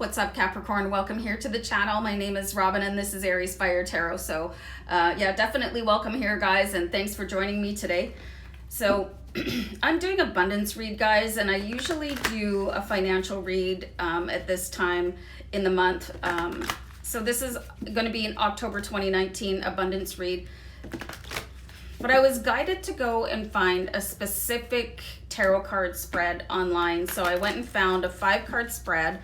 What's up, Capricorn? Welcome here to the channel. My name is Robin and this is AriesFireTarot. So yeah, definitely welcome here, guys, and thanks for joining me today. So I'm doing abundance read, guys, and I usually do a financial read at this time in the month. So this is going to be an October 2019 abundance read. But I was guided to go and find a specific tarot card spread online. So I went and found a 5-card spread.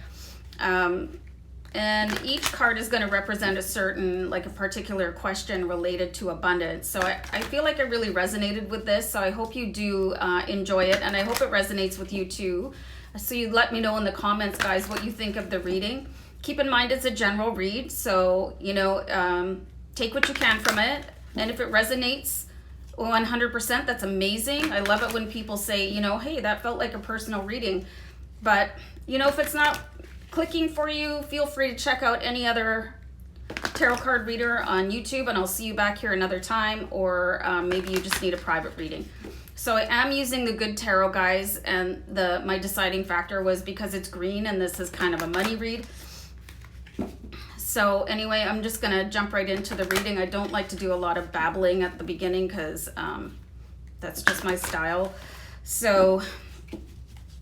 And each card is going to represent a certain, like a particular question related to abundance. So I feel like I really resonated with this. So I hope you do enjoy it. And I hope it resonates with you too. So you let me know in the comments, guys, what you think of the reading. Keep in mind it's a general read. So, you know, take what you can from it. And if it resonates 100%, that's amazing. I love it when people say, you know, hey, that felt like a personal reading. But, you know, if it's not clicking for you, feel free to check out any other tarot card reader on YouTube, and I'll see you back here another time, or maybe you just need a private reading. So I am using the good tarot, guys, and my deciding factor was because it's green and this is kind of a money read. So anyway, I'm just gonna jump right into the reading. I don't like to do a lot of babbling at the beginning because that's just my style. So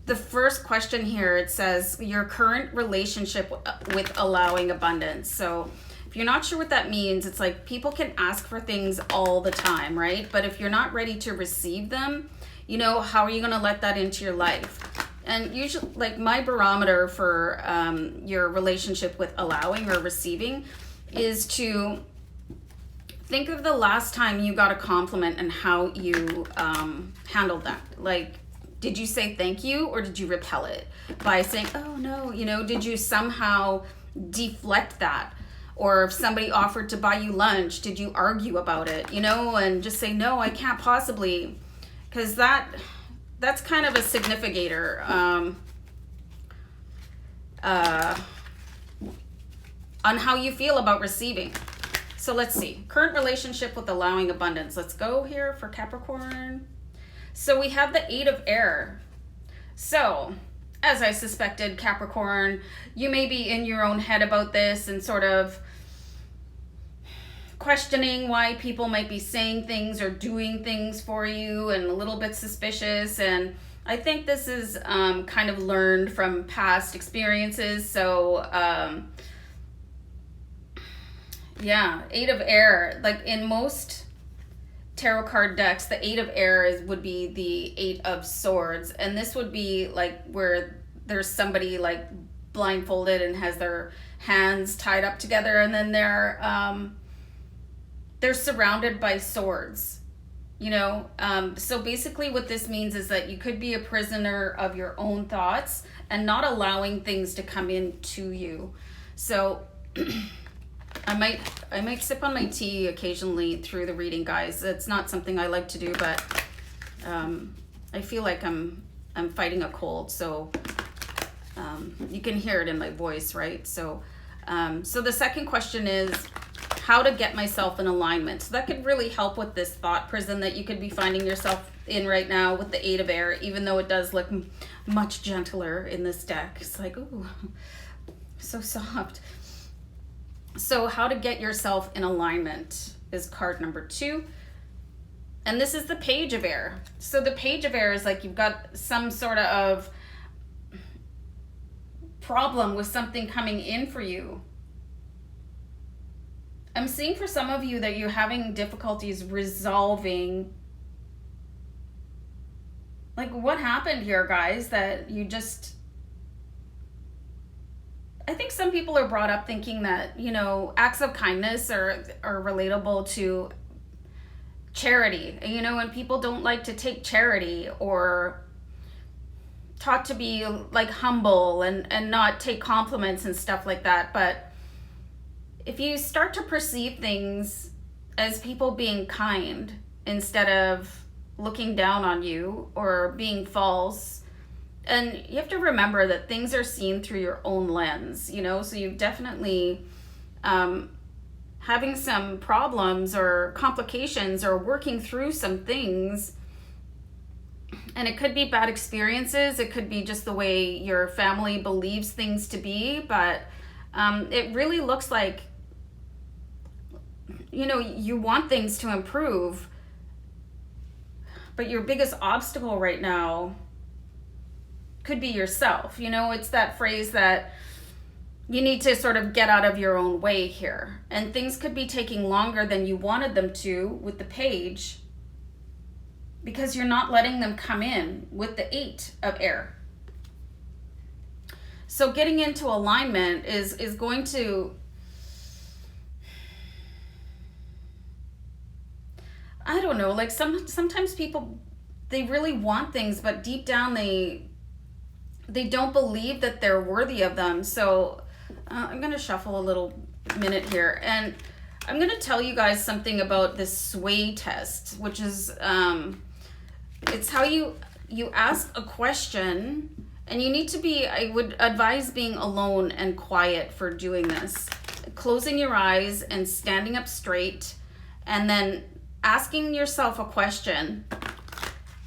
the first question here, it says your current relationship with allowing abundance. So if you're not sure what that means, it's like people can ask for things all the time, right? But if you're not ready to receive them, you know, how are you going to let that into your life? And usually, like, my barometer for your relationship with allowing or receiving is to think of the last time you got a compliment and how you handled that. Like, did you say thank you, or did you repel it by saying, oh no, you know, did you somehow deflect that? Or if somebody offered to buy you lunch, did you argue about it, you know, and just say, no, I can't possibly, because that's kind of a significator on how you feel about receiving. So let's see, current relationship with allowing abundance. Let's go here for Capricorn. So we have the 8 of Air. So, as I suspected, Capricorn, you may be in your own head about this and sort of questioning why people might be saying things or doing things for you, and a little bit suspicious. And I think this is kind of learned from past experiences. So, yeah, 8 of Air, like in most tarot card decks, the 8 of Air would be the 8 of Swords, and this would be like where there's somebody like blindfolded and has their hands tied up together, and then they're surrounded by swords, you know. So basically what this means is that you could be a prisoner of your own thoughts and not allowing things to come in to you. So I might sip on my tea occasionally through the reading, guys. It's not something I like to do, but I feel like I'm fighting a cold, so you can hear it in my voice, right? So so the second question is how to get myself in alignment. So that could really help with this thought prison that you could be finding yourself in right now with the 8 of Air, even though it does look much gentler in this deck. It's like, ooh, so soft. So how to get yourself in alignment is card number 2. And this is the Page of Air. So the Page of Air is like you've got some sort of problem with something coming in for you. I'm seeing for some of you that you're having difficulties resolving. Like, what happened here, guys, that you just... I think some people are brought up thinking that, you know, acts of kindness are relatable to charity, you know, and people don't like to take charity, or taught to be like humble and not take compliments and stuff like that. But if you start to perceive things as people being kind instead of looking down on you or being false, and you have to remember that things are seen through your own lens, you know, so you've definitely having some problems or complications or working through some things And it could be bad experiences. It could be just the way your family believes things to be. But it really looks like, you know, you want things to improve. But your biggest obstacle right now could be yourself. You know, it's that phrase that you need to sort of get out of your own way here. And things could be taking longer than you wanted them to with the page, because you're not letting them come in with the 8 of air. So getting into alignment is going to, I don't know, like sometimes people, they really want things, but deep down they don't believe that they're worthy of them. So I'm going to shuffle a little minute here, and I'm going to tell you guys something about this sway test, which is it's how you ask a question, and you need to be, I would advise being alone and quiet for doing this. Closing your eyes and standing up straight, and then asking yourself a question,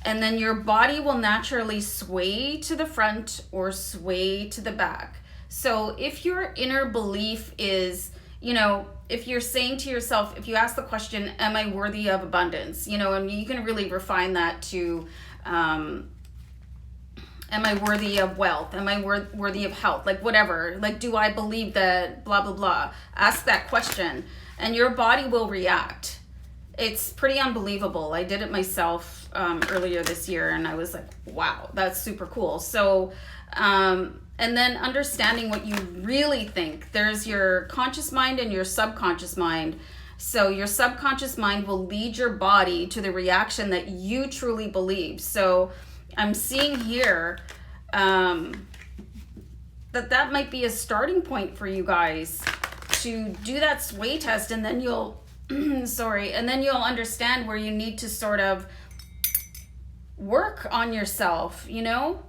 and then your body will naturally sway to the front or sway to the back. So if your inner belief is, you know, if you're saying to yourself, if you ask the question, am I worthy of abundance? You know, and you can really refine that to, am I worthy of wealth? Am I worthy of health? Like whatever, like, do I believe that blah, blah, blah? Ask that question and your body will react. It's pretty unbelievable. I did it myself earlier this year, and I was like, wow, that's super cool. So, and then understanding what you really think. There's your conscious mind and your subconscious mind. So your subconscious mind will lead your body to the reaction that you truly believe. So I'm seeing here that might be a starting point for you guys to do that sway test, and then you'll and then you'll understand where you need to sort of work on yourself, you know?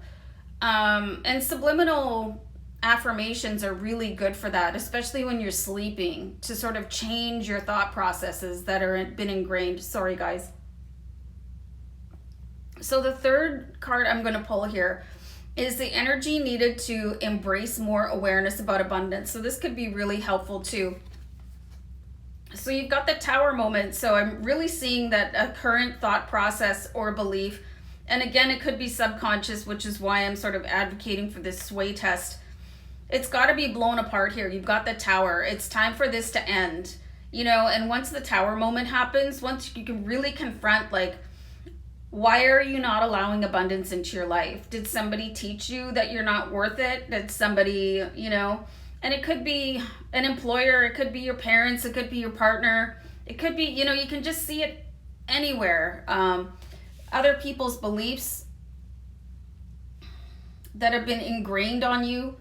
And subliminal affirmations are really good for that, especially when you're sleeping, to sort of change your thought processes that are been ingrained. Sorry, guys. So the third card I'm going to pull here is the energy needed to embrace more awareness about abundance. So this could be really helpful too. So you've got the Tower moment. So I'm really seeing that a current thought process or belief, and again, it could be subconscious, which is why I'm sort of advocating for this sway test. It's got to be blown apart here. You've got the Tower. It's time for this to end, you know, and once the Tower moment happens, once you can really confront, like, why are you not allowing abundance into your life? Did somebody teach you that you're not worth it? Did somebody, you know, and it could be an employer, it could be your parents, it could be your partner, it could be, you know, you can just see it anywhere. Other people's beliefs that have been ingrained on you,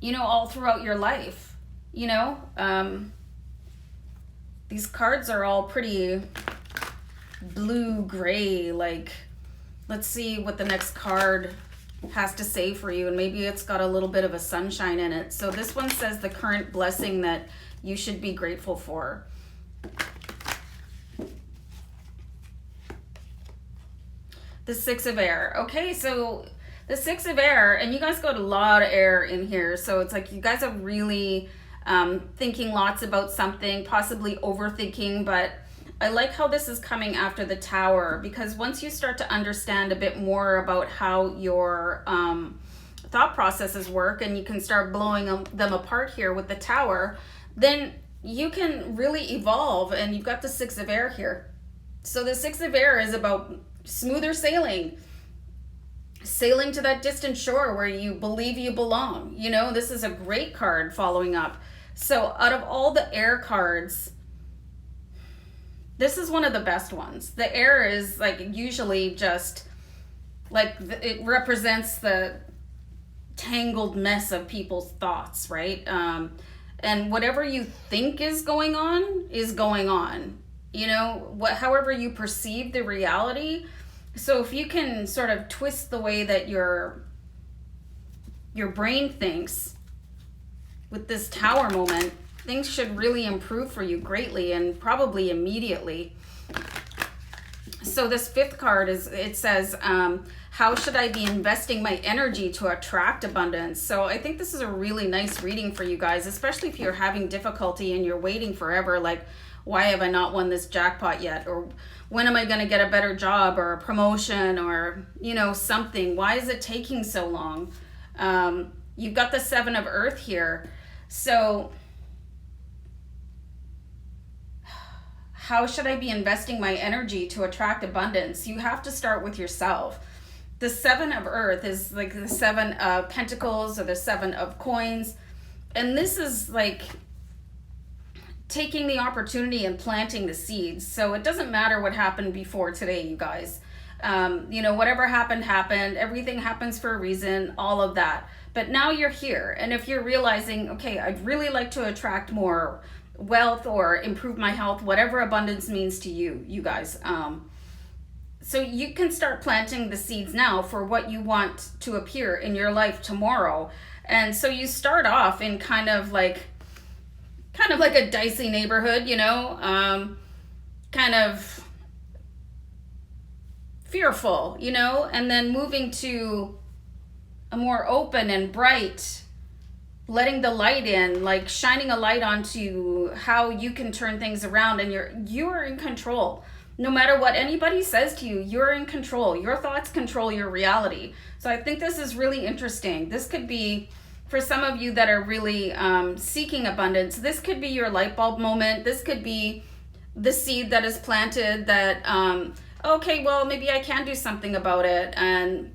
you know, all throughout your life, you know. These cards are all pretty blue gray. Like, let's see what the next card has to say for you, and maybe it's got a little bit of a sunshine in it. So this one says the current blessing that you should be grateful for. The Six of Air. Okay, so the Six of Air, and you guys got a lot of air in here, so it's like you guys are really thinking lots about something, possibly overthinking, but I like how this is coming after the Tower, because once you start to understand a bit more about how your thought processes work, and you can start blowing them apart here with the Tower, then you can really evolve. And you've got the Six of Air here. So the Six of Air is about smoother sailing to that distant shore where you believe you belong. You know, this is a great card following up. So out of all the air cards, this is one of the best ones. The air is like usually just like it represents the tangled mess of people's thoughts, right? And whatever you think is going on, you know, however you perceive the reality. So if you can sort of twist the way that your brain thinks with this Tower moment, things should really improve for you greatly, and probably immediately. So this fifth card it says, how should I be investing my energy to attract abundance? So I think this is a really nice reading for you guys, especially if you're having difficulty and you're waiting forever, like, why have I not won this jackpot yet? Or when am I going to get a better job or a promotion or, you know, something? Why is it taking so long? You've got the Seven of Earth here. So how should I be investing my energy to attract abundance? You have to start with yourself. The Seven of Earth is like the Seven of Pentacles or the Seven of Coins. And this is like taking the opportunity and planting the seeds. So it doesn't matter what happened before today, you guys. You know, whatever happened, happened. Everything happens for a reason, all of that. But now you're here. And if you're realizing, okay, I'd really like to attract more wealth or improve my health, whatever abundance means to you, you guys. So you can start planting the seeds now for what you want to appear in your life tomorrow. And so you start off in kind of like a dicey neighborhood, you know, kind of fearful, you know, and then moving to a more open and bright, letting the light in, like shining a light onto how you can turn things around, and you're in control. No matter what anybody says to you, you're in control. Your thoughts control your reality. So I think this is really interesting. This could be, for some of you that are really seeking abundance, this could be your light bulb moment. This could be the seed that is planted that, okay, well, maybe I can do something about it. And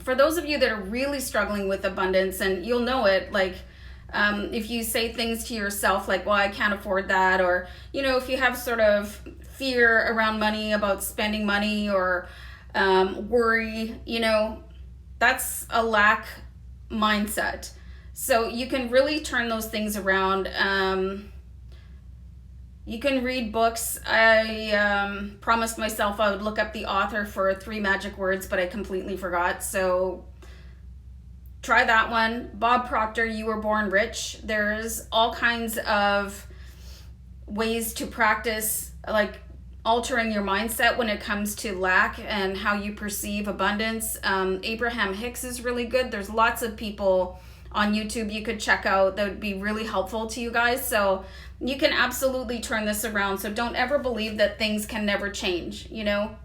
for those of you that are really struggling with abundance, and you'll know it, like, if you say things to yourself like, well, I can't afford that, or, you know, if you have sort of fear around money, about spending money, or worry, you know, that's a lack mindset. So you can really turn those things around. You can read books. I promised myself I would look up the author for 3 magic words, but I completely forgot. So try that one. Bob Proctor, You Were Born Rich. There's all kinds of ways to practice, like, altering your mindset when it comes to lack and how you perceive abundance. Abraham Hicks is really good. There's lots of people on YouTube you could check out that would be really helpful to you guys. So you can absolutely turn this around. So don't ever believe that things can never change. You know,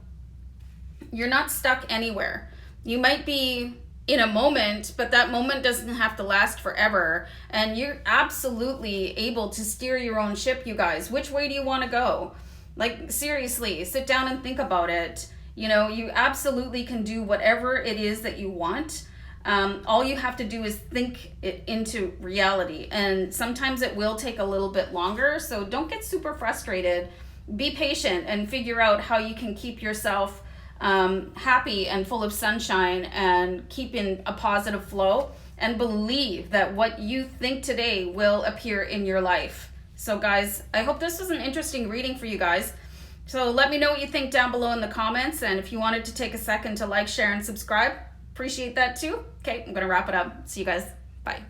you're not stuck anywhere. You might be in a moment, but that moment doesn't have to last forever. And you're absolutely able to steer your own ship, you guys. Which way do you want to go? Like, seriously, sit down and think about it. You know, you absolutely can do whatever it is that you want. All you have to do is think it into reality. And sometimes it will take a little bit longer. So don't get super frustrated. Be patient and figure out how you can keep yourself happy and full of sunshine and keep in a positive flow, and believe that what you think today will appear in your life. So guys, I hope this was an interesting reading for you guys. So let me know what you think down below in the comments. And if you wanted to take a second to like, share, and subscribe, appreciate that too. Okay, I'm going to wrap it up. See you guys. Bye.